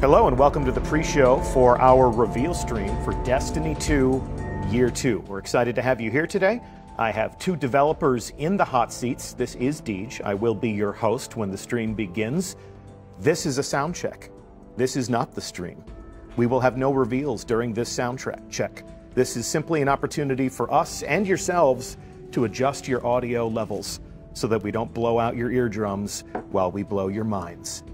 Hello and welcome to the pre-show for our reveal stream for Destiny 2 Year 2. We're excited to have you here today. I have two developers in the hot seats. This is Deej. I will be your host when the stream begins. This is a sound check. This is not the stream. We will have no reveals during this sound check. This is simply an opportunity for us and yourselves to adjust your audio levels so that we don't blow out your eardrums while we blow your minds.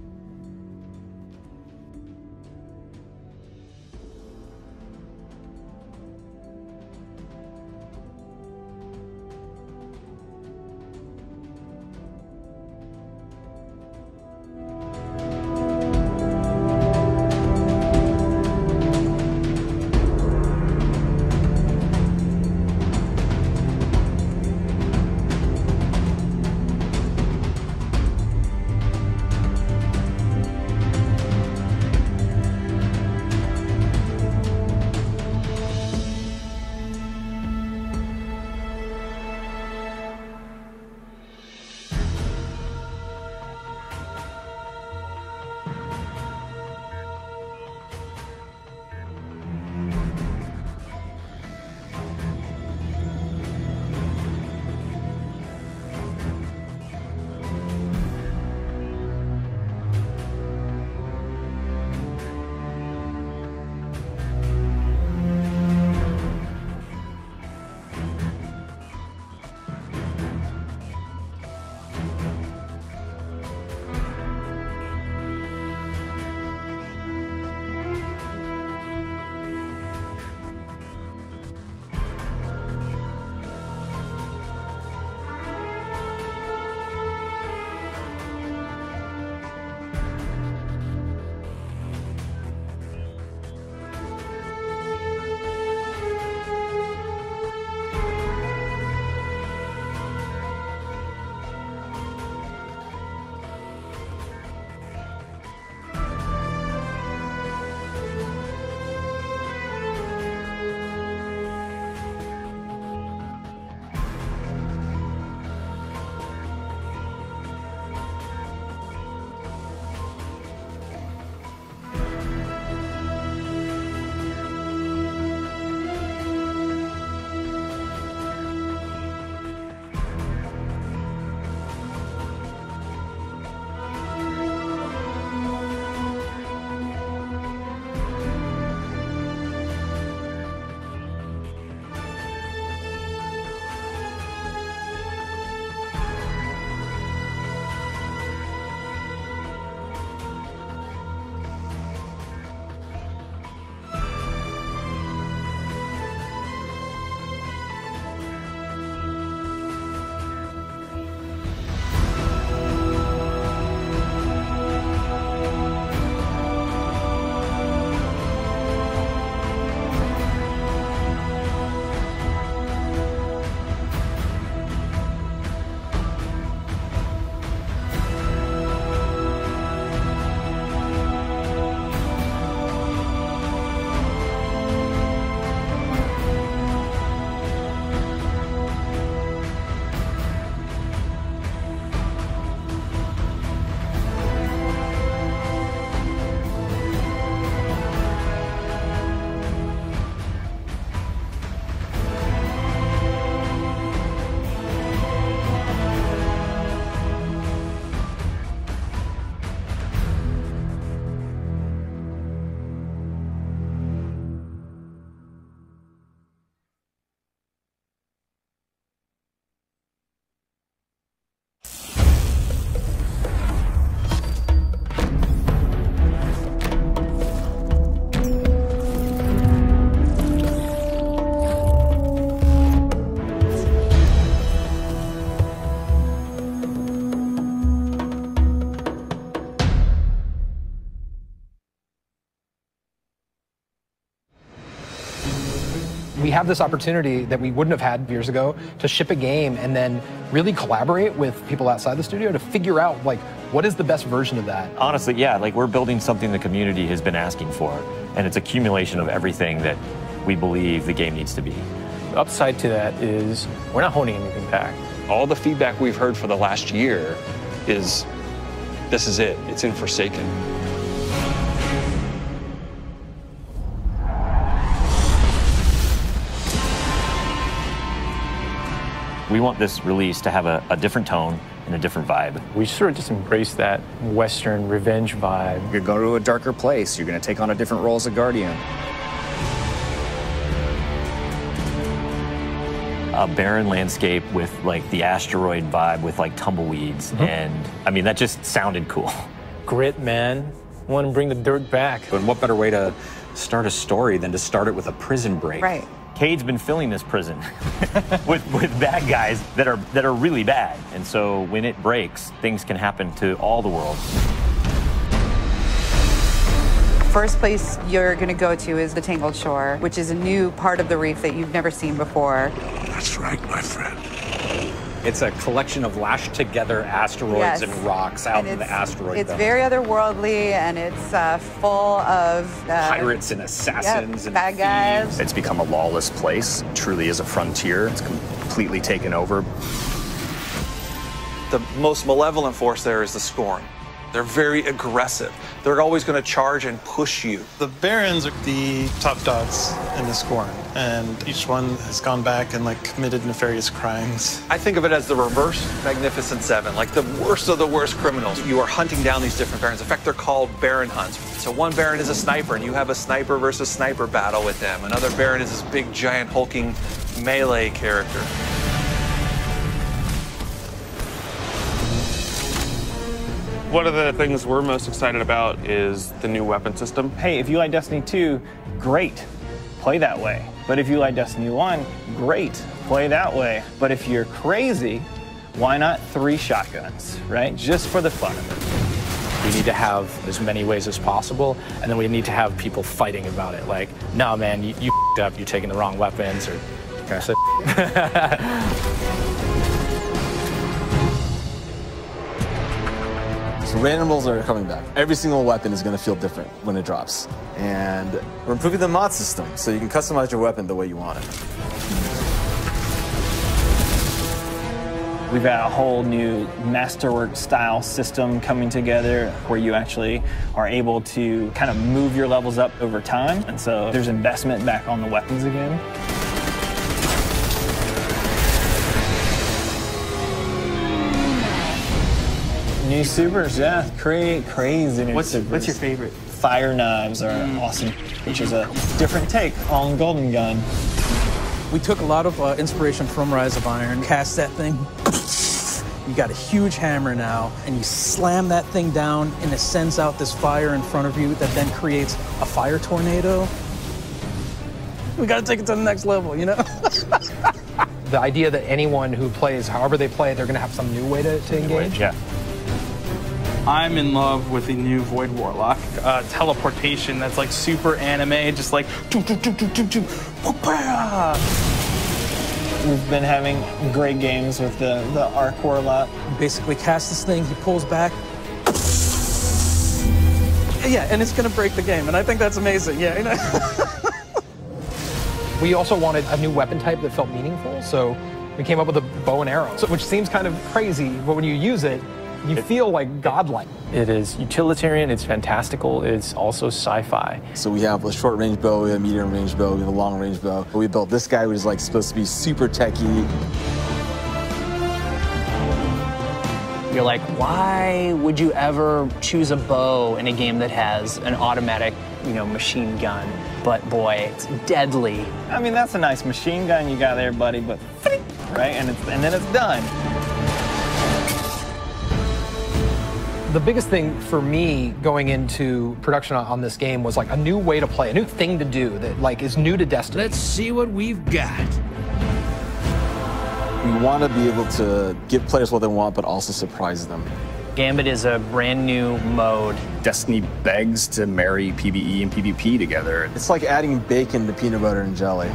We have this opportunity that we wouldn't have had years ago to ship a game and then really collaborate with people outside the studio to figure out, like, what is the best version of that? Honestly, yeah, like we're building something the community has been asking for, and it's accumulation of everything that we believe the game needs to be. The upside to that is we're not holding anything back. All the feedback we've heard for the last year is, this is it, it's in Forsaken. We want this release to have a different tone and a different vibe. We sort of just embrace that Western revenge vibe. You're going to a darker place. You're going to take on a different role as a Guardian. A barren landscape with like the asteroid vibe with like tumbleweeds. And I mean, that just sounded cool. Grit, man. Want to bring the dirt back. And what better way to start a story than to start it with a prison break? Right. Cade's been filling this prison with bad guys that are really bad. And so when it breaks, things can happen to all the world. First place you're going to go to is the Tangled Shore, which is a new part of the reef that you've never seen before. That's right, my friend. It's a collection of lashed together asteroids and rocks out in the asteroid belt. It's very otherworldly, and it's full of pirates and assassins and bad guys. It's become a lawless place. It truly is a frontier. It's completely taken over. The most malevolent force there is the Scorn. They're very aggressive. They're always going to charge and push you. The Barons are the top dogs in the Scorn, and each one has gone back and like committed nefarious crimes. I think of it as the reverse Magnificent Seven, like the worst of the worst criminals. You are hunting down these different Barons. In fact, they're called Baron hunts. So one Baron is a sniper, and you have a sniper versus sniper battle with them. Another Baron is this big, giant, hulking melee character. One of the things we're most excited about is the new weapon system. Hey, if you like Destiny 2, great, play that way. But if you like Destiny 1, great, play that way. But if you're crazy, why not 3 shotguns, right? Just for the fun of it. We need to have as many ways as possible, and then we need to have people fighting about it. Like, no, man, you f***ed up, you're taking the wrong weapons, or can I say? So randomables are coming back. Every single weapon is going to feel different when it drops. And we're improving the mod system, so you can customize your weapon the way you want it. We've got a whole new masterwork style system coming together where you actually are able to kind of move your levels up over time. And so there's investment back on the weapons again. New supers, yeah, crazy new supers. What's your favorite? Fire knives are awesome, which is a different take on Golden Gun. We took a lot of inspiration from Rise of Iron. Cast that thing. You got a huge hammer now, and you slam that thing down, and it sends out this fire in front of you that then creates a fire tornado. We got to take it to the next level, you know? The idea that anyone who plays, however they play, they're going to have some new way to engage. Yeah. I'm in love with the new Void Warlock. Teleportation that's like super anime, just like We've been having great games with the Arc Warlock. Basically cast this thing, he pulls back. Yeah, and it's gonna break the game, and I think that's amazing, yeah. You know? We also wanted a new weapon type that felt meaningful, so we came up with a bow and arrow, which seems kind of crazy, but when you use it, you feel like godlike. It is utilitarian, it's fantastical, it's also sci-fi. So we have a short range bow, we have a medium range bow, we have a long range bow. We built this guy, which is like supposed to be super techy. You're like, why would you ever choose a bow in a game that has an automatic, machine gun? But boy, it's deadly. I mean, that's a nice machine gun you got there, buddy, but right, and then it's done. The biggest thing for me going into production on this game was like a new way to play, a new thing to do that like is new to Destiny. Let's see what we've got. We want to be able to give players what they want, but also surprise them. Gambit is a brand new mode. Destiny begs to marry PvE and PvP together. It's like adding bacon to peanut butter and jelly.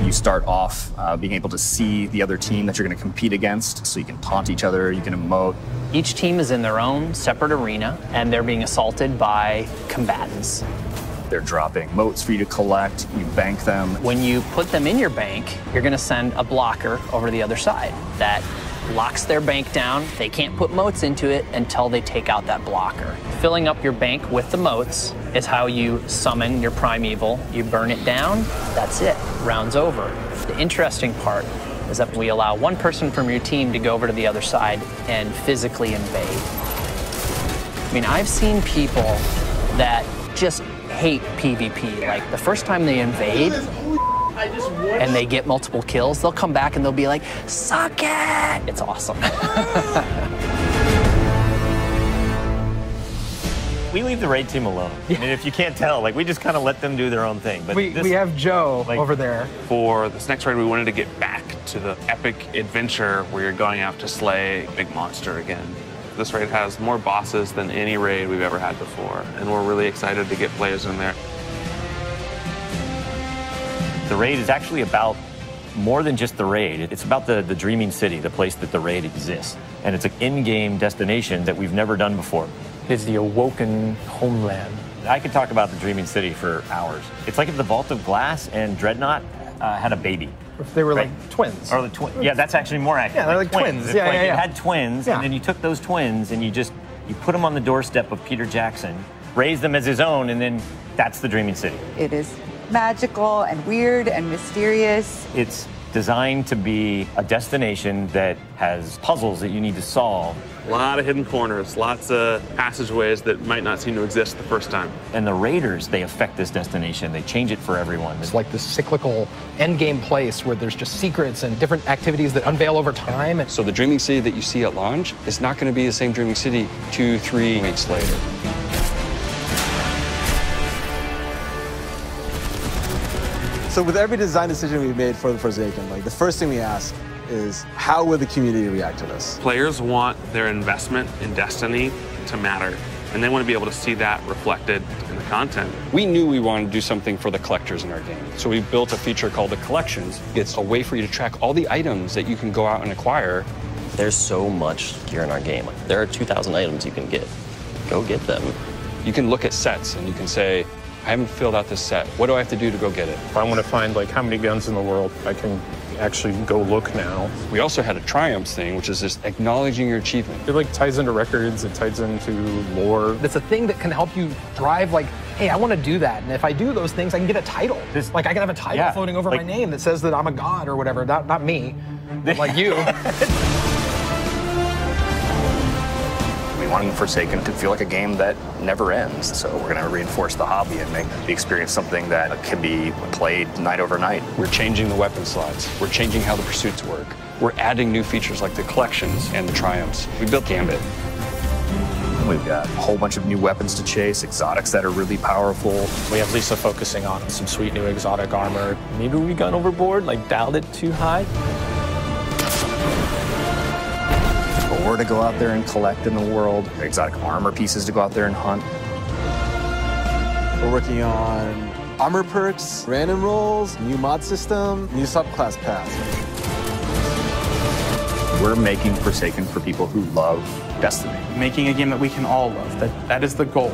You start off being able to see the other team that you're going to compete against, so you can taunt each other, you can emote. Each team is in their own separate arena, and they're being assaulted by combatants. They're dropping motes for you to collect, you bank them. When you put them in your bank, you're going to send a blocker over to the other side. That locks their bank down. They can't put motes into it until they take out that blocker. Filling up your bank with the motes is how you summon your primeval. You burn it down, that's it. Round's over. The interesting part is that we allow one person from your team to go over to the other side and physically invade. I mean, I've seen people that just hate PvP. Like, the first time they invade and they get multiple kills, they'll come back and they'll be like, suck it! It's awesome. We leave the raid team alone. I mean, if you can't tell, like, we just kind of let them do their own thing. But we have Joe over there. For this next raid, we wanted to get back to the epic adventure where you're going out to slay a big monster again. This raid has more bosses than any raid we've ever had before, and we're really excited to get players in there. The raid is actually about more than just the raid. It's about the dreaming city, the place that the raid exists. And it's an in-game destination that we've never done before. It's the awoken homeland. I could talk about the dreaming city for hours. It's like if the Vault of Glass and Dreadnought had a baby. If they were like twins. Or the yeah, that's actually more accurate. Yeah, they're like twins. If, Yeah, like, yeah, yeah. It had twins, and then you took those twins and you put them on the doorstep of Peter Jackson, raised them as his own, and then that's the dreaming city. It is magical and weird and mysterious. It's designed to be a destination that has puzzles that you need to solve. A lot of hidden corners, lots of passageways that might not seem to exist the first time. And the raiders, they affect this destination. They change it for everyone. It's like this cyclical endgame place where there's just secrets and different activities that unveil over time. So the dreaming city that you see at launch is not going to be the same dreaming city 2-3 weeks later. So with every design decision we made for the Forsaken, like the first thing we ask is, how will the community react to this? Players want their investment in Destiny to matter, and they want to be able to see that reflected in the content. We knew we wanted to do something for the collectors in our game. So we built a feature called the Collections. It's a way for you to track all the items that you can go out and acquire. There's so much gear in our game. There are 2,000 items you can get. Go get them. You can look at sets and you can say, I haven't filled out this set. What do I have to do to go get it? If I want to find like how many guns in the world, I can actually go look now. We also had a triumphs thing, which is just acknowledging your achievement. It like ties into records, it ties into lore. It's a thing that can help you drive like, hey, I want to do that. And if I do those things, I can get a title. Like I can have a title floating over my name that says that I'm a god or whatever. Not me, like you. We wanted Forsaken to feel like a game that never ends. So we're going to reinforce the hobby and make the experience something that can be played night over night. We're changing the weapon slots. We're changing how the pursuits work. We're adding new features like the collections and the triumphs. We built Gambit. We've got a whole bunch of new weapons to chase, exotics that are really powerful. We have Lisa focusing on some sweet new exotic armor. Maybe we gone overboard, like dialed it too high. Ore to go out there and collect in the world, exotic armor pieces to go out there and hunt. We're working on armor perks, random rolls, new mod system, new subclass pass. We're making Forsaken for people who love Destiny. Making a game that we can all love. That is the goal.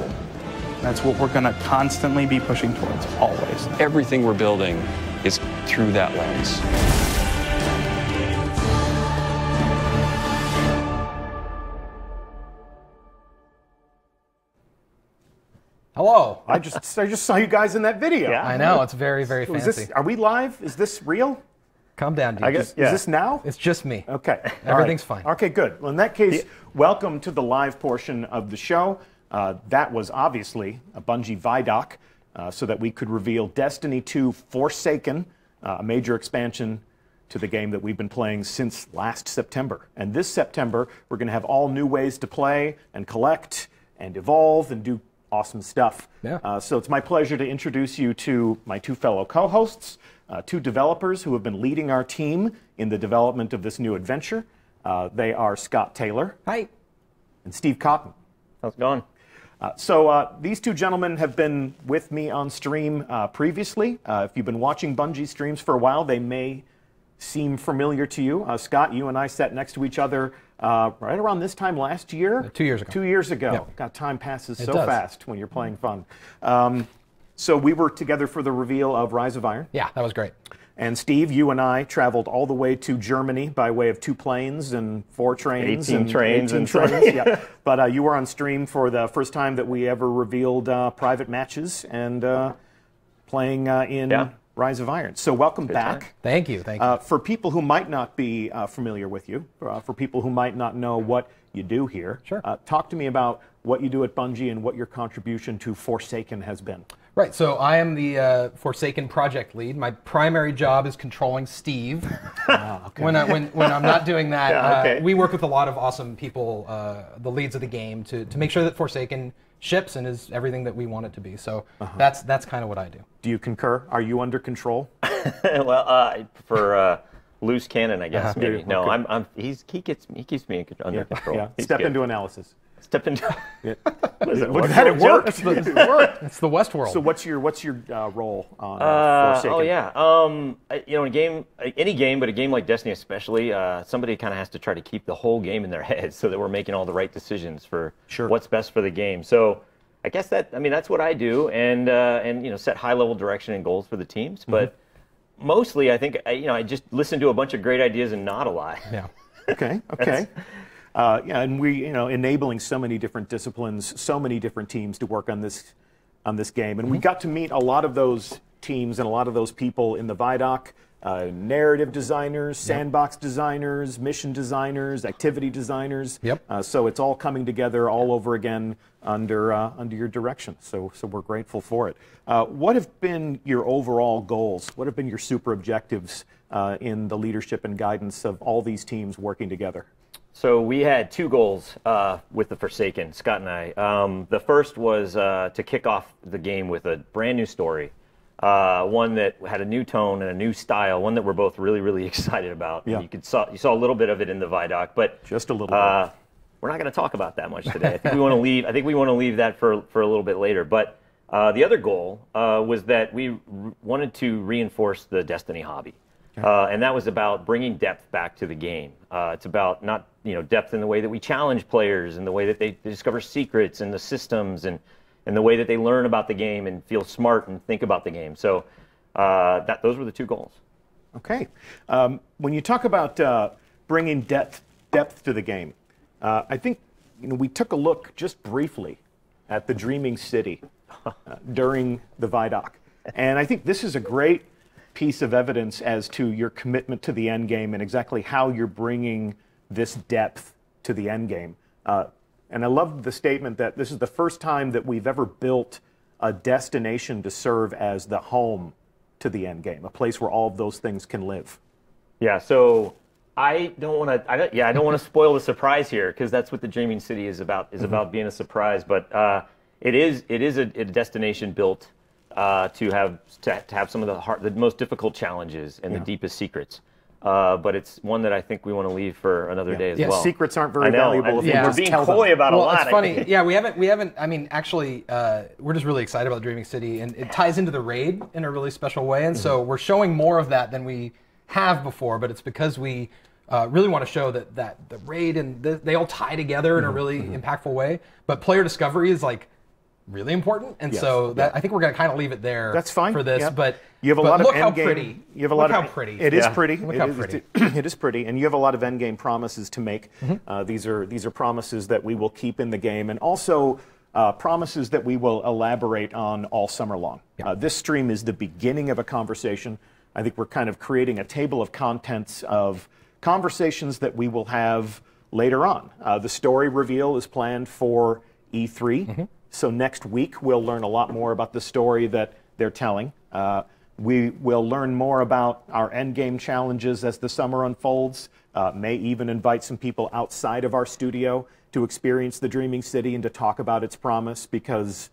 That's what we're going to constantly be pushing towards, always. Everything we're building is through that lens. Hello. I just saw you guys in that video. Yeah. I know, it's very, very fancy. Are we live? Is this real? Calm down, dude. I guess, Is this now? It's just me. Okay. Everything's fine. Okay, good. Well, in that case, welcome to the live portion of the show. That was obviously a Bungie Vidoc, so that we could reveal Destiny 2 Forsaken, a major expansion to the game that we've been playing since last September. And this September, we're going to have all new ways to play and collect and evolve and do awesome stuff. Yeah. So it's my pleasure to introduce you to my two fellow co-hosts, two developers who have been leading our team in the development of this new adventure. They are Scott Taylor. Hi. And Steve Cotton. How's it going? So these two gentlemen have been with me on stream previously. If you've been watching Bungie streams for a while, they may seem familiar to you. Scott, you and I sat next to each other right around this time last year. 2 years ago. 2 years ago. Yeah. God, time passes It so does. fast when you're playing fun. So we were together for the reveal of Rise of Iron. Yeah, that was great. And Steve, you and I traveled all the way to Germany by way of 2 planes and 4 trains. 18 trains. 18 trains, yeah. But you were on stream for the first time that we ever revealed private matches and playing in Rise of Iron. So welcome back. Thank you. Thank you. For people who might not be familiar with you, for people who might not know what you do here, sure. Talk to me about what you do at Bungie and what your contribution to Forsaken has been. Right, so I am the Forsaken project lead. My primary job is controlling Steve. Okay. When I'm not doing that, Yeah, okay. we work with a lot of awesome people, the leads of the game, to make sure that Forsaken ships and is everything that we want it to be. So that's kind of what I do. Do you concur? Are you under control? Well, for loose cannon, I guess maybe. No, Okay. he keeps me under control. Yeah. He's Step good. into analysis. Step into. It worked. It worked. It's the Westworld. So what's your role on Forsaken? Oh yeah. You know, in a game, any game, but a game like Destiny especially, somebody kind of has to try to keep the whole game in their head so that we're making all the right decisions for what's best for the game. So I guess that's what I do, and you know, set high level direction and goals for the teams. But mostly, I think I just listen to a bunch of great ideas and nod a lot. Yeah. Okay. Okay. Yeah, and we, enabling so many different disciplines, so many different teams to work on this game, and we got to meet a lot of those teams and a lot of those people in the Vidoc. Narrative designers, sandbox designers, mission designers, activity designers. Yep. So it's all coming together all over again under your direction. So we're grateful for it. What have been your overall goals? What have been your super objectives in the leadership and guidance of all these teams working together? So we had two goals with the Forsaken, Scott and I. The first was to kick off the game with a brand new story, one that had a new tone and a new style, one that we're both really, really excited about. Yeah. You saw a little bit of it in the Vidoc, but just a little bit. We're not going to talk about that much today. I think we want to leave that for a little bit later. But the other goal was that we wanted to reinforce the Destiny hobby. And that was about bringing depth back to the game. It's about not depth in the way that we challenge players, and the way that they discover secrets and the systems, and the way that they learn about the game and feel smart and think about the game. So those were the two goals. Okay. When you talk about bringing depth to the game, I think we took a look just briefly at the Dreaming City during the Vidoc, and I think this is a great piece of evidence as to your commitment to the end game and exactly how you're bringing this depth to the end game. And I love the statement that this is the first time that we've ever built a destination to serve as the home to the end game, a place where all of those things can live. Yeah. So I don't want to spoil the surprise here, because that's what the Dreaming City is about. About being a surprise, but it is a destination built to have some of the most difficult challenges and the deepest secrets. But it's one that I think we want to leave for another day as well. Secrets aren't very valuable if you we're just being tell coy them. about a lot. It's funny. Yeah, we haven't. I mean, actually, we're just really excited about the Dreaming City, and it ties into the raid in a really special way. And so we're showing more of that than we have before. But it's because we really want to show that the raid and they all tie together in a really impactful way. But player discovery is really important, and so I think we're going to kind of leave it there. That's fine for this. Yeah. But you have a lot of look how end game. pretty. You have a lot look of how pretty. It is pretty. Look how pretty. It is pretty, and you have a lot of end game promises to make. These are promises that we will keep in the game, and also promises that we will elaborate on all summer long. This stream is the beginning of a conversation. I think we're kind of creating a table of contents of conversations that we will have later on. The story reveal is planned for E3. So next week, we'll learn a lot more about the story that they're telling. We will learn more about our endgame challenges as the summer unfolds. May even invite some people outside of our studio to experience the Dreaming City and to talk about its promise, because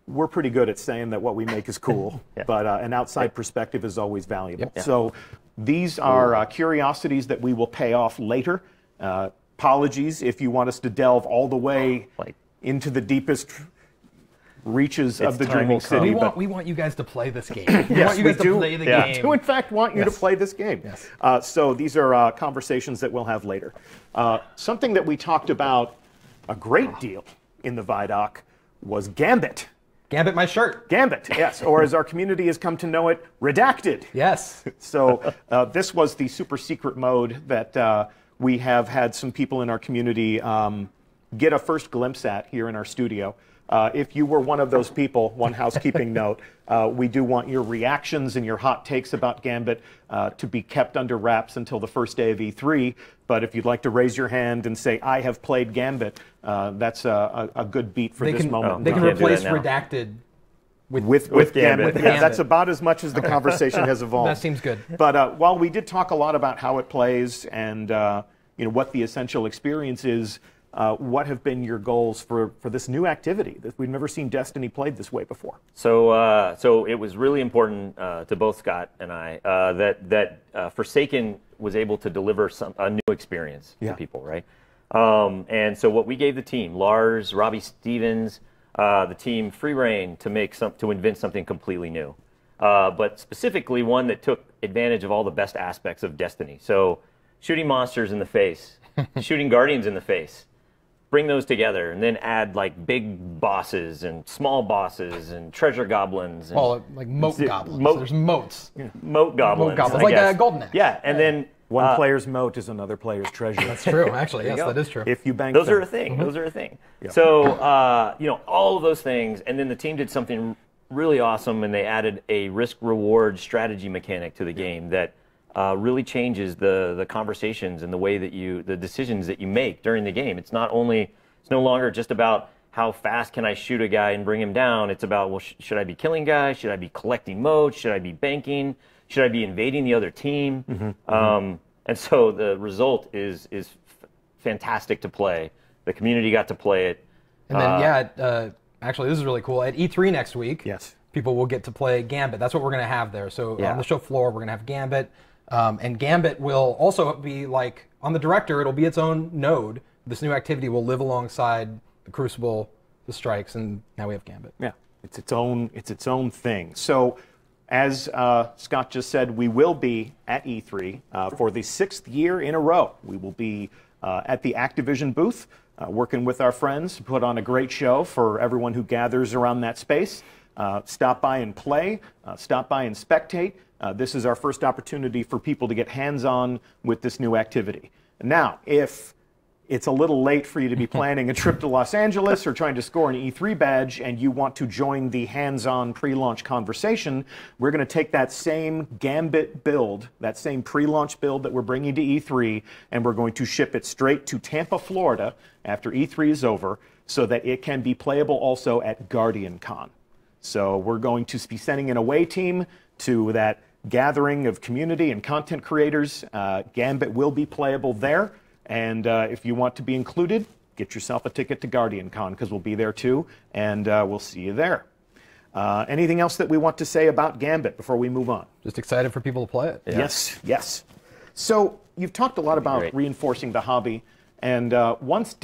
we're pretty good at saying that what we make is cool, but an outside perspective is always valuable. So these are curiosities that we will pay off later. Apologies if you want us to delve all the way into the deepest reaches of the Dreaming City. We want you guys to play this game. We want you guys to play the game. We do, in fact, want you to play this game. So these are conversations that we'll have later. Something that we talked about a great deal in the Vidoc was Gambit. Gambit my shirt. Gambit, yes. Or as our community has come to know it, Redacted. Yes. So this was the super secret mode that we have had some people in our community get a first glimpse at here in our studio. if you were one of those people, one housekeeping note, we do want your reactions and your hot takes about Gambit to be kept under wraps until the first day of E3. But if you'd like to raise your hand and say, I have played Gambit, that's a good beat for this moment. They can replace redacted with Gambit. Yeah, that's about as much as the conversation has evolved. That seems good. But while we did talk a lot about how it plays and what the essential experience is, what have been your goals for this new activity that we've never seen Destiny played this way before? So it was really important to both Scott and I that Forsaken was able to deliver a new experience to people, right? And so what we gave the team, Lars, Robbie Stevens, the team free reign to invent something completely new, but specifically one that took advantage of all the best aspects of Destiny. So shooting monsters in the face, shooting guardians in the face, bring those together, and then add like big bosses and small bosses and treasure goblins. And like moat goblins. There's moats. Moat goblins. Moat goblins, like a golden axe. Yeah, and then one player's moat is another player's treasure. That's true, actually. Yes, that is true. If you bank those them. are a thing. Those are a thing. Yeah. So all of those things, and then the team did something really awesome, and they added a risk-reward strategy mechanic to the game that really changes the conversations and the way that the decisions that you make during the game. It's no longer just about how fast can I shoot a guy and bring him down. It's about, well, should I be killing guys? Should I be collecting motes? Should I be banking? Should I be invading the other team? And so the result is fantastic to play. The community got to play it. And then, actually, this is really cool. At E3 next week, people will get to play Gambit. That's what we're going to have there. So on the show floor, we're going to have Gambit. And Gambit will also be like, on the Director, it'll be its own node. This new activity will live alongside the Crucible, the Strikes, and now we have Gambit. Yeah, it's its own thing. So, as Scott just said, we will be at E3 for the 6th year in a row. We will be at the Activision booth, working with our friends to put on a great show for everyone who gathers around that space. Stop by and play, stop by and spectate. This is our first opportunity for people to get hands-on with this new activity. Now, if it's a little late for you to be planning a trip to Los Angeles or trying to score an E3 badge and you want to join the hands-on pre-launch conversation, we're going to take that same Gambit build, that same pre-launch build that we're bringing to E3, and we're going to ship it straight to Tampa, Florida after E3 is over so that it can be playable also at GuardianCon. So we're going to be sending an away team to that gathering of community and content creators. Gambit will be playable there. And if you want to be included, get yourself a ticket to GuardianCon because we'll be there too, and we'll see you there. Anything else that we want to say about Gambit before we move on? Just excited for people to play it. Yeah. Yes. So you've talked a lot about reinforcing the hobby, and once the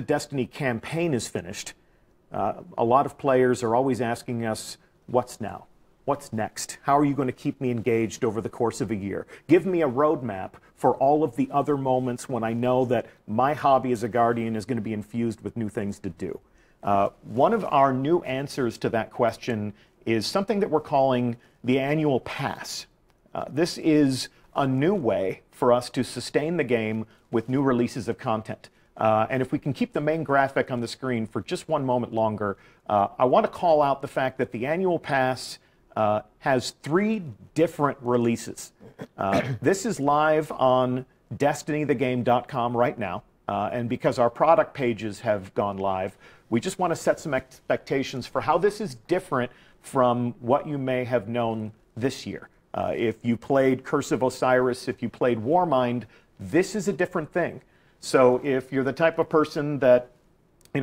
Destiny campaign is finished, a lot of players are always asking us, what's now? What's next? How are you going to keep me engaged over the course of a year? Give me a roadmap for all of the other moments when I know that my hobby as a Guardian is going to be infused with new things to do. One of our new answers to that question is something that we're calling the annual pass. This is a new way for us to sustain the game with new releases of content. And if we can keep the main graphic on the screen for just one moment longer, I want to call out the fact that the annual pass has 3 different releases. This is live on DestinyTheGame.com right now, and because our product pages have gone live, we just want to set some expectations for how this is different from what you may have known this year. If you played Curse of Osiris, if you played Warmind, this is a different thing. So if you're the type of person that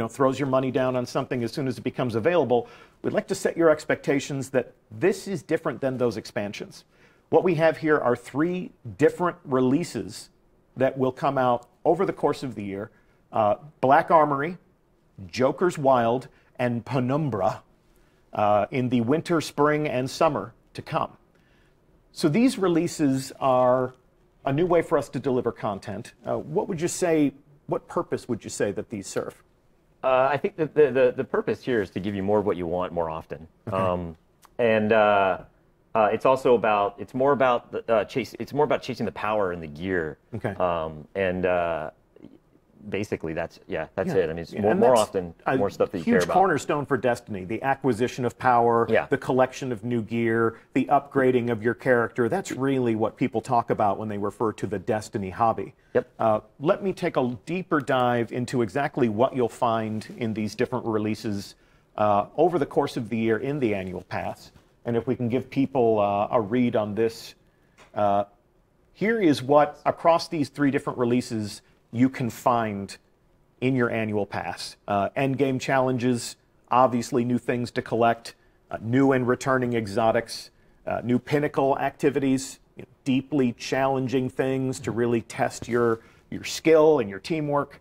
throws your money down on something as soon as it becomes available, we'd like to set your expectations that this is different than those expansions. What we have here are 3 different releases that will come out over the course of the year. Black Armory, Joker's Wild, and Penumbra in the winter, spring, and summer to come. So these releases are a new way for us to deliver content. What purpose would you say that these serve? I think that the purpose here is to give you more of what you want more often, it's also about it's more about chasing the power and the gear, basically that's it. I mean, it's And more that's often more stuff that you huge care about. cornerstone for Destiny, the acquisition of power, the collection of new gear, the upgrading of your character. That's really what people talk about when they refer to the Destiny hobby. Let me take a deeper dive into exactly what you'll find in these different releases over the course of the year in the annual pass. And if we can give people a read on this, here is what, across these 3 different releases, you can find in your annual pass. Endgame challenges, obviously new things to collect, new and returning exotics, new pinnacle activities, deeply challenging things to really test your skill and your teamwork,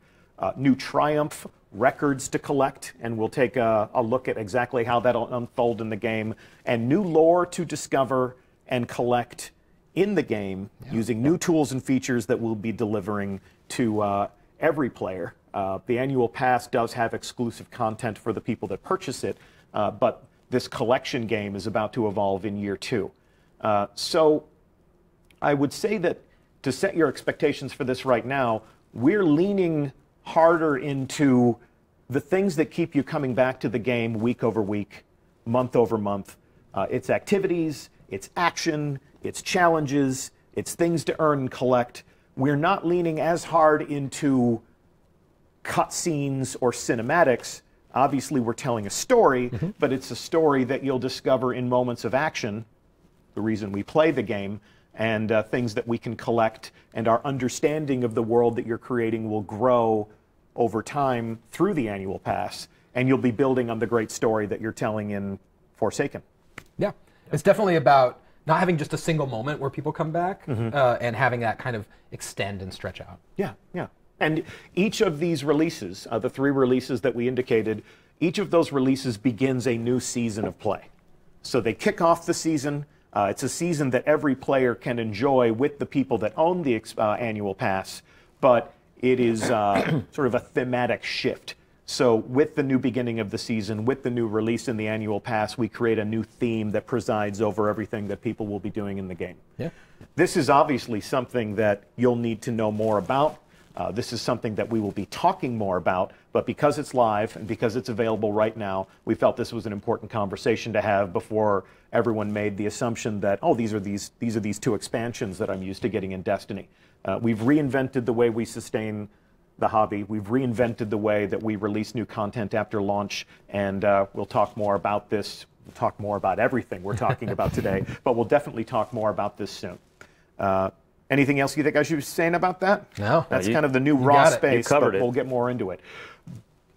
new triumph records to collect, and we'll take a look at exactly how that'll unfold in the game, and new lore to discover and collect in the game using new tools and features that we'll be delivering to every player. The annual pass does have exclusive content for the people that purchase it, but this collection game is about to evolve in year 2. So I would say that to set your expectations for this right now, we're leaning harder into the things that keep you coming back to the game week over week, month over month. It's activities, it's action, it's challenges, it's things to earn and collect. We're not leaning as hard into cutscenes or cinematics. Obviously, we're telling a story, but it's a story that you'll discover in moments of action, the reason we play the game, and things that we can collect, and our understanding of the world that you're creating will grow over time through the annual pass, and you'll be building on the great story that you're telling in Forsaken. Yeah, it's definitely about not having just a single moment where people come back, and having that kind of extend and stretch out. Yeah. And each of these releases, the 3 releases that we indicated, each of those releases begins a new season of play. So they kick off the season. It's a season that every player can enjoy with the people that own the annual pass, but it is sort of a thematic shift. So with the new beginning of the season, with the new release in the annual pass, we create a new theme that presides over everything that people will be doing in the game. This is obviously something that you'll need to know more about. This is something that we will be talking more about, but because it's live and because it's available right now, we felt this was an important conversation to have before everyone made the assumption that, oh, these are these 2 expansions that I'm used to getting in Destiny. We've reinvented the way we sustain the hobby. We've reinvented the way that we release new content after launch, and we'll talk more about this. We'll talk more about everything we're talking about today, but we'll definitely talk more about this soon. Anything else you think I should be saying about that? No. That's kind of the new raw space, but we'll get more into it.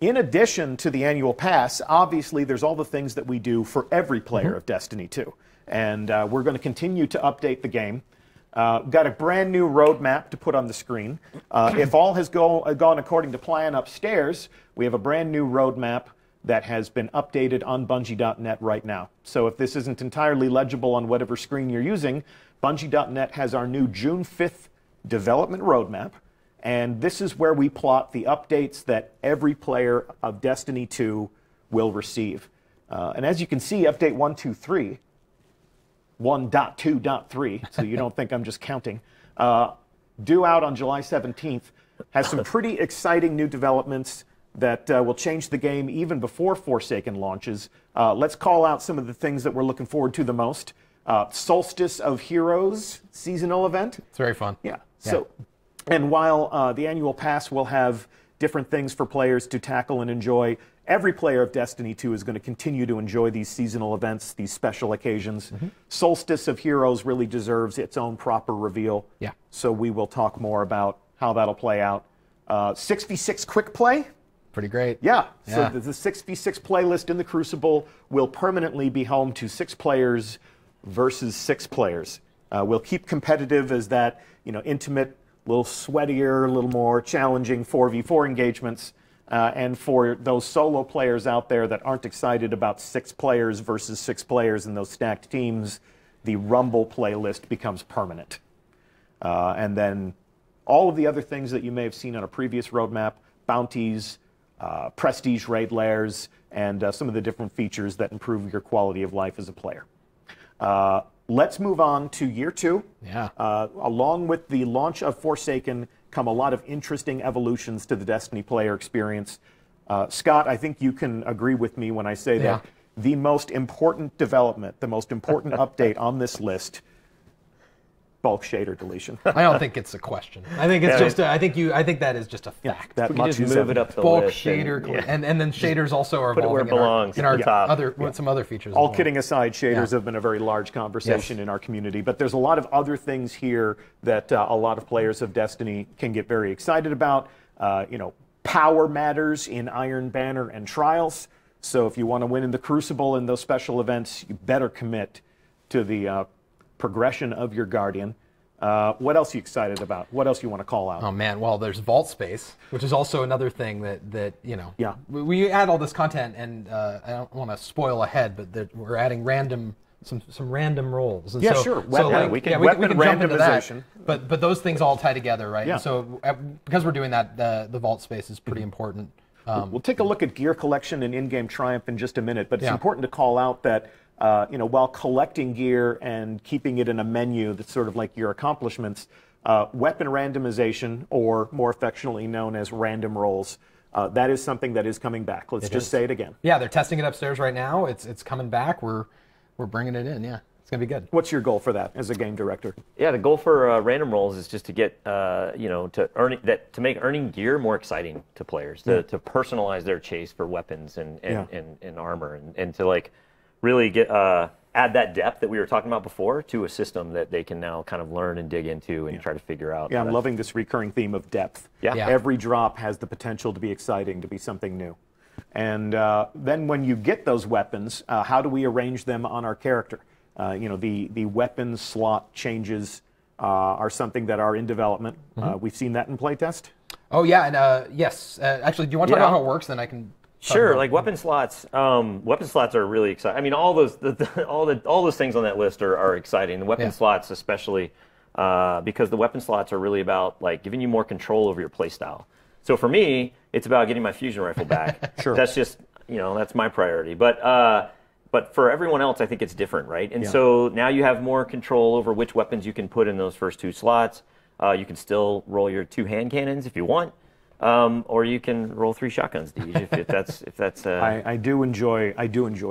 In addition to the annual pass, obviously there's all the things that we do for every player of Destiny 2. And we're going to continue to update the game. Got a brand new roadmap to put on the screen. If all has gone according to plan upstairs, we have a brand new roadmap that has been updated on Bungie.net right now. So if this isn't entirely legible on whatever screen you're using, Bungie.net has our new June 5th development roadmap, and this is where we plot the updates that every player of Destiny 2 will receive. And as you can see, update 1.2.3, 1.2.3, so you don't think I'm just counting, due out on July 17th, has some pretty exciting new developments that will change the game even before Forsaken launches. Let's call out some of the things that we're looking forward to the most. Solstice of Heroes seasonal event. It's very fun. Yeah. So, and while the annual pass will have different things for players to tackle and enjoy, every player of Destiny 2 is going to continue to enjoy these seasonal events, these special occasions. Solstice of Heroes really deserves its own proper reveal. Yeah. So we will talk more about how that'll play out. 6v6 quick play. Pretty great. Yeah. So the 6v6 playlist in the Crucible will permanently be home to 6 players versus 6 players. We'll keep competitive as that, intimate, a little sweatier, a little more challenging 4v4 engagements. And for those solo players out there that aren't excited about 6 players versus 6 players in those stacked teams, the Rumble playlist becomes permanent. And then all of the other things that you may have seen on a previous roadmap, bounties, prestige raid lairs, and some of the different features that improve your quality of life as a player. Let's move on to year 2. Yeah. Along with the launch of Forsaken come a lot of interesting evolutions to the Destiny player experience. Scott, I think you can agree with me when I say that the most important development, the most important update on this list, bulk shader deletion. I don't think it's a question. I think it's just. I think that is just a fact. That much just move it up the bulk list shader, and then shaders also are put it where it belongs in our top. some other features. All kidding aside, shaders have been a very large conversation in our community, but there's a lot of other things here that a lot of players of Destiny can get very excited about. Power matters in Iron Banner and Trials. So if you want to win in the Crucible and those special events, you better commit to the progression of your Guardian. What else are you excited about? What else you want to call out? Oh man, well there's vault space, which is also another thing that we add all this content, and I don't want to spoil ahead, but we're adding some random roles. And sure. We can jump into that. But those things all tie together, right? And so because we're doing that, the vault space is pretty important. We'll take a look at gear collection and in-game triumph in just a minute, but it's important to call out that while collecting gear and keeping it in a menu that's sort of like your accomplishments, weapon randomization, or more affectionately known as random rolls, that is something that is coming back. Let's just say it again. Yeah, they're testing it upstairs right now. It's coming back. We're bringing it in. Yeah, it's gonna be good. What's your goal for that as a game director? Yeah, the goal for random rolls is just to get to make earning gear more exciting to players, to personalize their chase for weapons and armor, and to really get add that depth that we were talking about before to a system that they can now kind of learn and dig into and try to figure out. Yeah, I'm loving this recurring theme of depth. Yeah. Every drop has the potential to be exciting, to be something new. And then when you get those weapons, how do we arrange them on our character? The weapon slot changes are something that are in development. We've seen that in playtest. Oh yeah, and yes. Actually, do you want to talk about how it works? Then I can. Sure, like weapon slots. Weapon slots are really exciting. I mean, all those things on that list are exciting. The weapon slots, especially, because the weapon slots are really about giving you more control over your playstyle. So for me, it's about getting my fusion rifle back. Sure. That's just that's my priority. But for everyone else, I think it's different, right? And so now you have more control over which weapons you can put in those first 2 slots. You can still roll your 2 hand cannons if you want. Or you can roll 3 shotguns, Deej, if that's. I do enjoy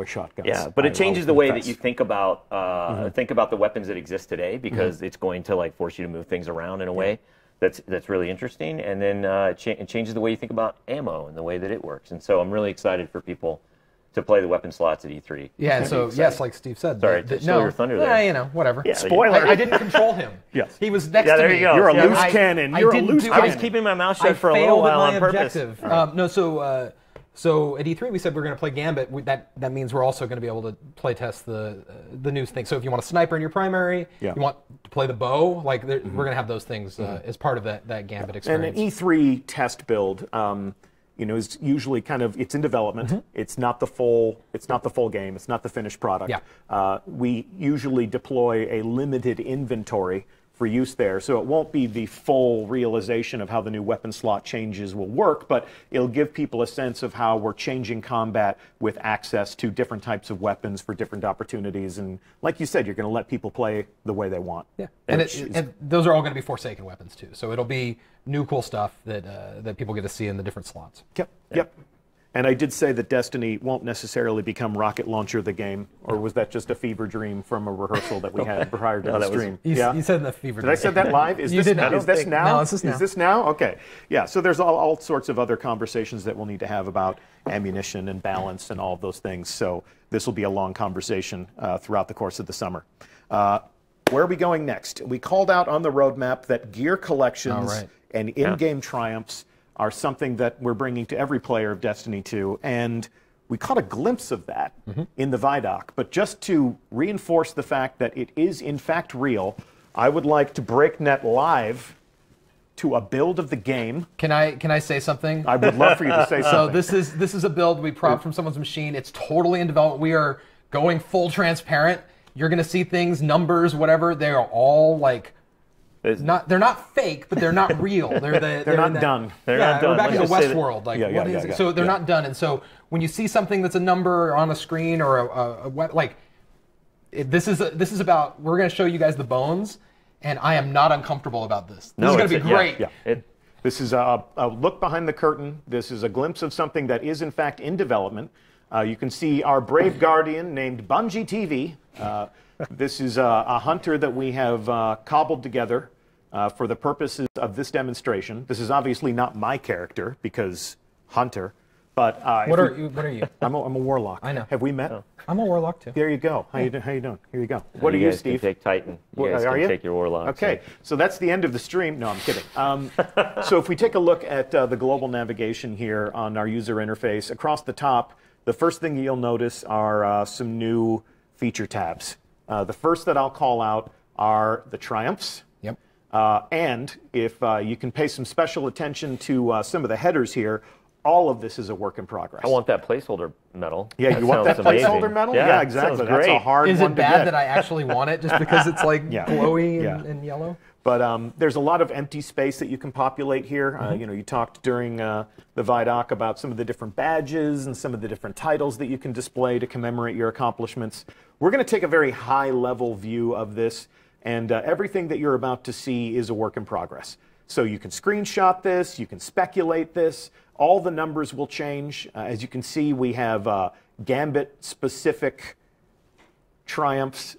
shotguns. Yeah, but it changes the way that you think about the weapons that exist today, because it's going to force you to move things around in a way that's really interesting, and then it changes the way you think about ammo and the way that it works. And so I'm really excited for people to play the weapon slots at E3. Yeah, and so yes, like Steve said. Sorry, to steal your thunder there. Whatever. Yeah, spoiler. I didn't control him. Yes. He was next to me. There you go. You're a loose cannon. You're a loose cannon. I was keeping my mouth shut for a little while on purpose. No, so at E3 we said we're going to play Gambit. That means we're also going to be able to play test the new things. So if you want a sniper in your primary, you want to play the bow, we're going to have those things as part of that Gambit experience. And an E3 test build, is usually it's in development. It's not the full game. It's not the finished product. We usually deploy a limited inventory for use there, so it won't be the full realization of how the new weapon slot changes will work, but it'll give people a sense of how we're changing combat with access to different types of weapons for different opportunities. And like you said, you're going to let people play the way they want. Yeah, and those are all going to be Forsaken weapons too. So it'll be new cool stuff that people get to see in the different slots. Yep. And I did say that Destiny won't necessarily become Rocket Launcher the game, or was that just a fever dream from a rehearsal that we had prior to the stream? You said the fever dream. Did I say that live? Is this now? No, this is now. Is this now? Okay. Yeah, so there's all sorts of other conversations that we'll need to have about ammunition and balance and all of those things. So this will be a long conversation throughout the course of the summer. Where are we going next? We called out on the roadmap that gear collections and in-game triumphs are something that we're bringing to every player of Destiny 2, and we caught a glimpse of that in the Vidoc. But just to reinforce the fact that it is in fact real, I would like to break net live to a build of the game. Can I say something? I would love for you to say something. So this is a build we propped from someone's machine. It's totally in development. We are going full transparent. You're going to see things, numbers, whatever. They are all they're not fake, but they're not real. They're not done. We're back in the Westworld. So they're not done. And so when you see something that's a number on a screen or this is about, we're going to show you guys the bones, and I am not uncomfortable about this. This is going to be great. This is a look behind the curtain. This is a glimpse of something that is, in fact, in development. You can see our brave guardian named Bungie TV. This is a hunter that we have cobbled together for the purposes of this demonstration. This is obviously not my character, because hunter. But what are you? I'm a warlock. I know. Have we met? Oh. I'm a warlock too. There you go. How you doing? Here you go. What are you, Steve? Can take Titan. You guys can take your warlock. Okay, so that's the end of the stream. No, I'm kidding. So if we take a look at the global navigation here on our user interface, across the top, the first thing you'll notice are some new feature tabs. The first that I'll call out are the triumphs. Yep. And if you can pay some special attention to some of the headers here, all of this is a work in progress. I want that placeholder medal. Yeah, you want that placeholder medal? Yeah, exactly. That's a hard one to get. Is it bad that I actually want it just because it's like glowy and yellow? But there's a lot of empty space that you can populate here. You know, you talked during the VIDOC about some of the different badges and some of the different titles that you can display to commemorate your accomplishments. We're going to take a very high-level view of this, and everything that you're about to see is a work in progress. So you can screenshot this, you can speculate this. All the numbers will change. As you can see, we have Gambit-specific triumphs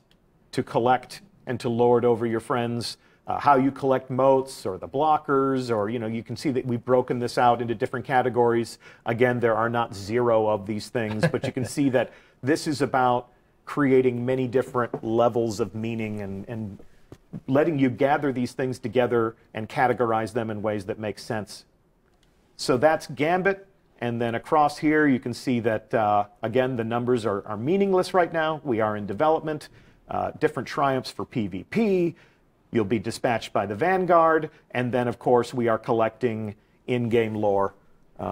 to collect and to lord over your friends. How you collect motes or the blockers, or you can see that we've broken this out into different categories. Again, there are not 0 of these things, but you can see that this is about creating many different levels of meaning and letting you gather these things together and categorize them in ways that make sense. So that's Gambit, and then across here you can see that, again, the numbers are meaningless right now. We are in development. Different triumphs for PvP. You'll be dispatched by the Vanguard, and then, of course, we are collecting in-game lore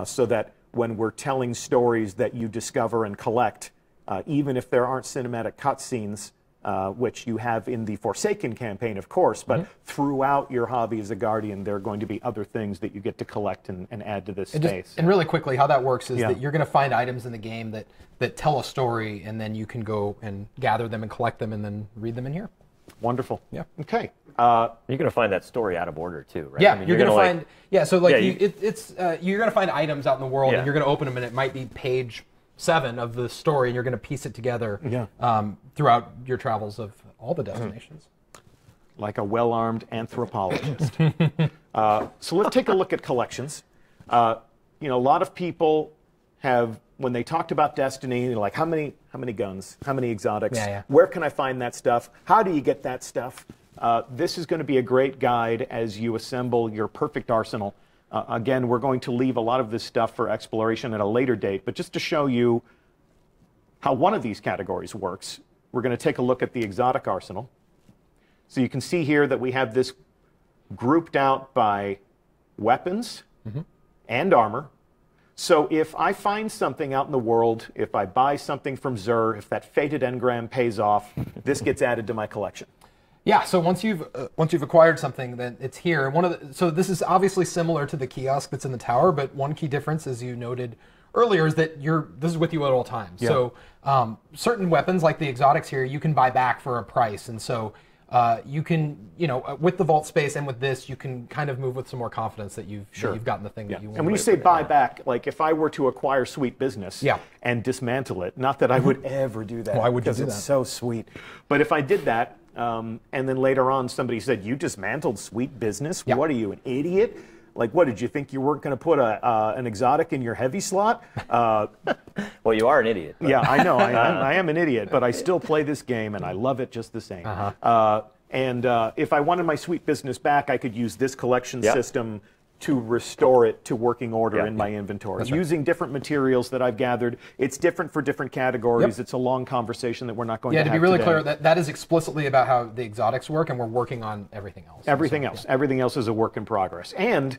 so that when we're telling stories that you discover and collect, even if there aren't cinematic cutscenes, which you have in the Forsaken campaign, of course, but throughout your hobby as a Guardian, there are going to be other things that you get to collect and add to this space. And really quickly, how that works is that you're going to find items in the game that tell a story, and then you can go and gather them and collect them and then read them in here. Wonderful. Yeah. Okay. You're going to find that story out of order too, right? Yeah, I mean, you're going to find. Yeah, so like yeah, you're going to find items out in the world, and you're going to open them, and it might be page 7 of the story, and you're going to piece it together throughout your travels of all the destinations. Like a well-armed anthropologist. So let's take a look at collections. A lot of people have, when they talked about Destiny, they're like, how many guns? How many exotics? Where can I find that stuff? How do you get that stuff? This is going to be a great guide as you assemble your perfect arsenal. Again, we're going to leave a lot of this stuff for exploration at a later date, but just to show you how one of these categories works, we're going to take a look at the exotic arsenal. So you can see here that we have this grouped out by weapons and armor. So if I find something out in the world, if I buy something from Xur, if that fated engram pays off, this gets added to my collection. Yeah, so once you've acquired something, then it's here. So this is obviously similar to the kiosk that's in the tower, but one key difference, as you noted earlier, is that this is with you at all times. Yeah. So certain weapons, like the exotics here, you can buy back for a price, and so you can, with the vault space and with this, you can kind of move with some more confidence that you've gotten the thing that you want. And when you say buy back, like if I were to acquire Sweet Business and dismantle it, not that I would ever do that. Why would you do that? Because it's so sweet. But if I did that, and then later on somebody said, you dismantled Sweet Business? What are you, an idiot? Like, what, did you think you weren't going to put an exotic in your heavy slot? Well, you are an idiot. Yeah, I know. I am an idiot, but I still play this game, and I love it just the same. And if I wanted my Sweet Business back, I could use this collection system to restore it to working order in my inventory. Using different materials that I've gathered. It's different for different categories. It's a long conversation that we're not going to have to be really today. clear, that is explicitly about how the exotics work, and we're working on everything else. Everything else. Everything else is a work in progress. And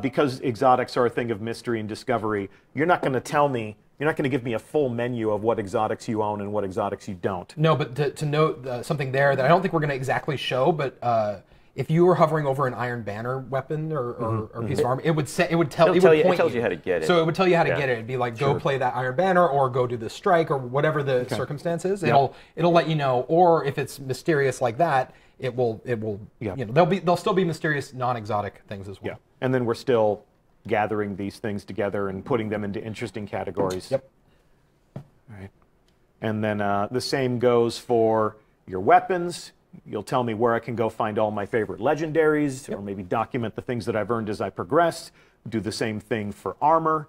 because exotics are a thing of mystery and discovery, you're not going to tell me, you're not going to give me a full menu of what exotics you own and what exotics you don't. No, but to note something there that I don't think we're going to exactly show, but if you were hovering over an Iron Banner weapon or piece of armor, it would tell It tells you how to get it. So it would tell you how to get it. It'd be like, go play that Iron Banner, or go do this strike, or whatever the circumstance is. It'll let you know. Or if it's mysterious like that, it will. You know, there'll still be mysterious, non-exotic things as well. Yeah, and then we're still gathering these things together and putting them into interesting categories. Yep. All right. And then the same goes for your weapons. You'll tell me where I can go find all my favorite legendaries, or maybe document the things that I've earned as I progress. Do the same thing for armor,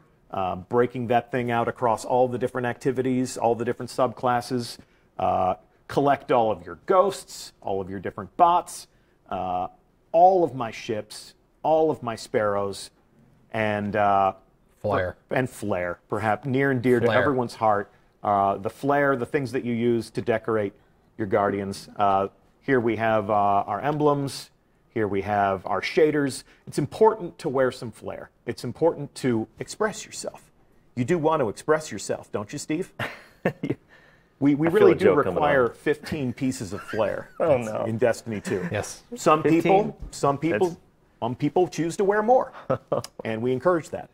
breaking that thing out across all the different activities, all the different subclasses. Collect all of your ghosts, all of your different bots, all of my ships, all of my sparrows, and flare. And flare, perhaps near and dear to everyone's heart. The flare, the things that you use to decorate your guardians. Here we have our emblems. Here we have our shaders. It's important to wear some flair. It's important to express yourself. You do want to express yourself, don't you, Steve? We really do require 15 pieces of flair in Destiny 2. Yes. Some people choose to wear more, and we encourage that.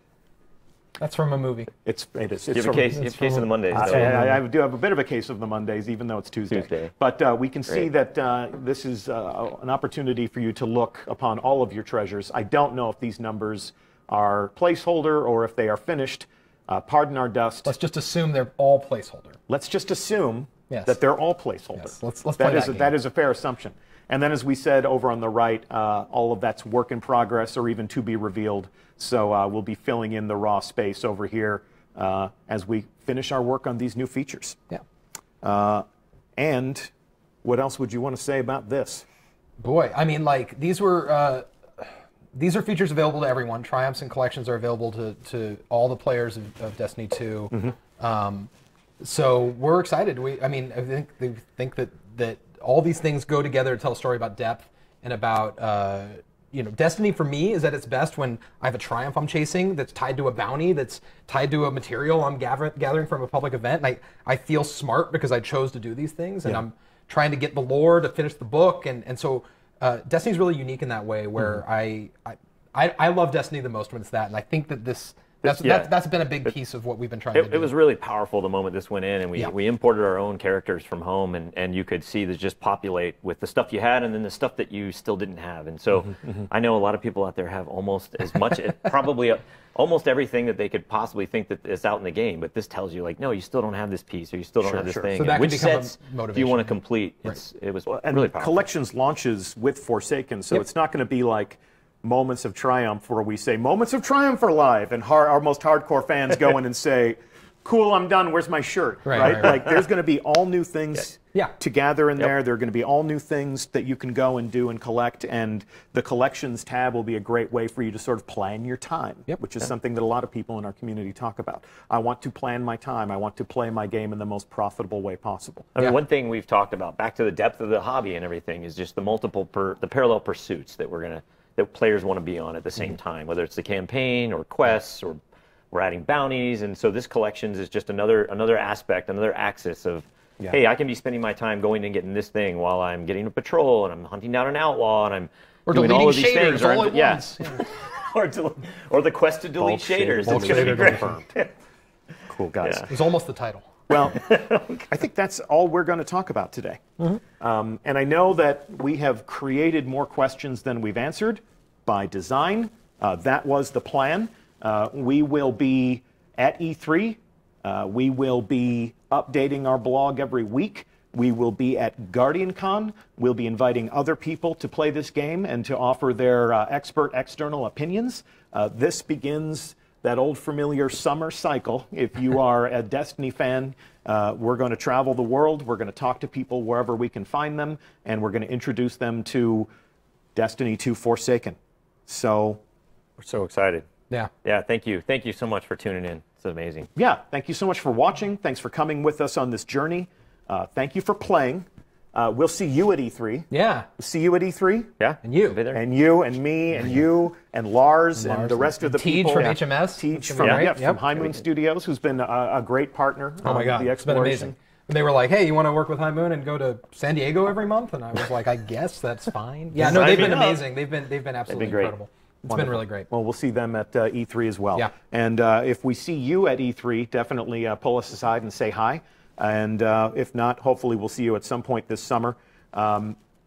That's from a movie. It is. You have a case of the Mondays. I do have a bit of a case of the Mondays, even though it's Tuesday. But we can see that this is an opportunity for you to look upon all of your treasures. I don't know if these numbers are placeholder or if they are finished. Pardon our dust. Let's just assume they're all placeholder. Let's just assume that they're all placeholder. Yes. Let's play that is a fair assumption. And then, as we said over on the right, all of that's work in progress or even to be revealed. So we'll be filling in the raw space over here as we finish our work on these new features. Yeah. And what else would you want to say about this? Boy, I mean, like, these are features available to everyone. Triumphs and collections are available to all the players of Destiny 2. So we're excited. I think that all these things go together to tell a story about depth and about, Destiny for me is at its best when I have a triumph I'm chasing that's tied to a bounty, that's tied to a material I'm gathering from a public event. And I feel smart because I chose to do these things, and I'm trying to get the lore to finish the book. And so Destiny's really unique in that way, where I love Destiny the most when it's that. And I think that that's been a big piece of what we've been trying to do. It was really powerful the moment this went in, and we imported our own characters from home, and you could see this just populate with the stuff you had and then the stuff that you still didn't have. And so I know a lot of people out there have almost as much, probably almost everything that they could possibly think that is out in the game, but this tells you, like, no, you still don't have this piece, or you still don't have this thing. So that which can become sets a motivation. do you want to complete? It was really powerful. Collections launches with Forsaken, so it's not going to be like moments of triumph where we say moments of triumph are live and our most hardcore fans go in and say, cool, I'm done, where's my shirt, right? Like, there's going to be all new things to gather in there. There are going to be all new things that you can go and do and collect, and the collections tab will be a great way for you to sort of plan your time, which is something that a lot of people in our community talk about. I want to plan my time. I want to play my game in the most profitable way possible. I mean, one thing we've talked about, back to the depth of the hobby and everything, is just the parallel pursuits that that players want to be on at the same time, whether it's the campaign or quests, or we're adding bounties. And so this collections is just another aspect, another axis of, hey, I can be spending my time going and getting this thing while I'm getting a patrol and I'm hunting down an outlaw and I'm doing all of these things. Or the quest to delete shaders. It's going to be great. Cool, guys. It was almost the title. Well, I think that's all we're going to talk about today. And I know that we have created more questions than we've answered by design. That was the plan. We will be at E3. We will be updating our blog every week. We will be at GuardianCon. We'll be inviting other people to play this game and to offer their expert external opinions. This begins that old familiar summer cycle. If you are a Destiny fan, we're going to travel the world. We're going to talk to people wherever we can find them, and we're going to introduce them to Destiny 2 Forsaken. So we're so excited. Yeah. Yeah, thank you. Thank you so much for tuning in. It's amazing. Yeah, thank you so much for watching. Thanks for coming with us on this journey. Thank you for playing. We'll see you at E3. Yeah. We'll see you at E3. Yeah. And you. And you and me and you and Lars and the rest of the people. Tej from HMS. Tej from High Moon Studios, who's been a great partner. Oh my God, the exploration. it's been amazing. And they were like, hey, you want to work with High Moon and go to San Diego every month? And I was like, I guess that's fine. Yeah, no, they've been amazing. They've been absolutely incredible. It's been really great. Well, we'll see them at E3 as well. Yeah. And if we see you at E3, definitely pull us aside and say hi. And if not, hopefully we'll see you at some point this summer.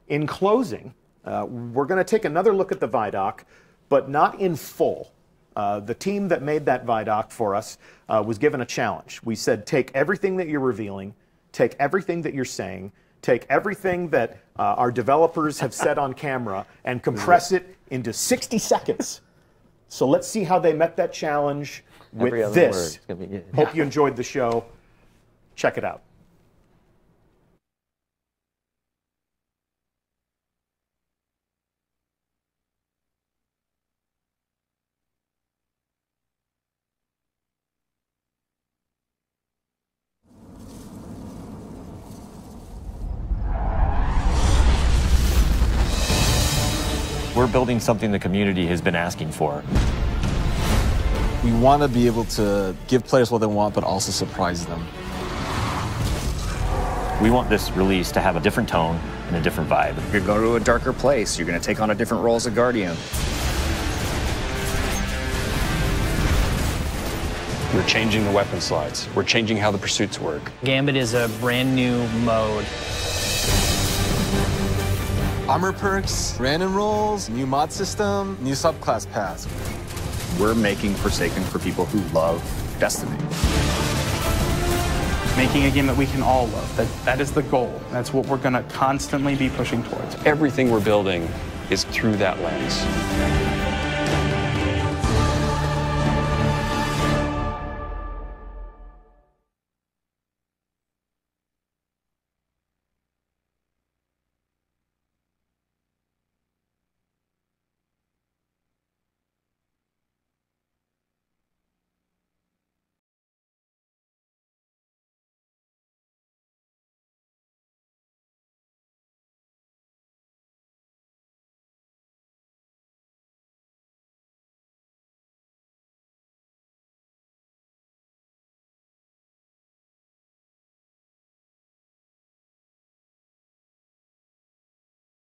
In closing, we're going to take another look at the Vidoc, but not in full. The team that made that Vidoc for us was given a challenge. We said, take everything that you're revealing, take everything that you're saying, take everything that our developers have said on camera, and compress it into 60 seconds. So let's see how they met that challenge with this. Hope you enjoyed the show. Check it out. We're building something the community has been asking for. We want to be able to give players what they want, but also surprise them. We want this release to have a different tone and a different vibe. You're going to go to a darker place. You're going to take on a different role as a Guardian. We're changing the weapon slides. We're changing how the pursuits work. Gambit is a brand new mode. Armor perks, random rolls, new mod system, new subclass paths. We're making Forsaken for people who love Destiny. Making a game that we can all love. That is the goal. That's what we're going to constantly be pushing towards. Everything we're building is through that lens.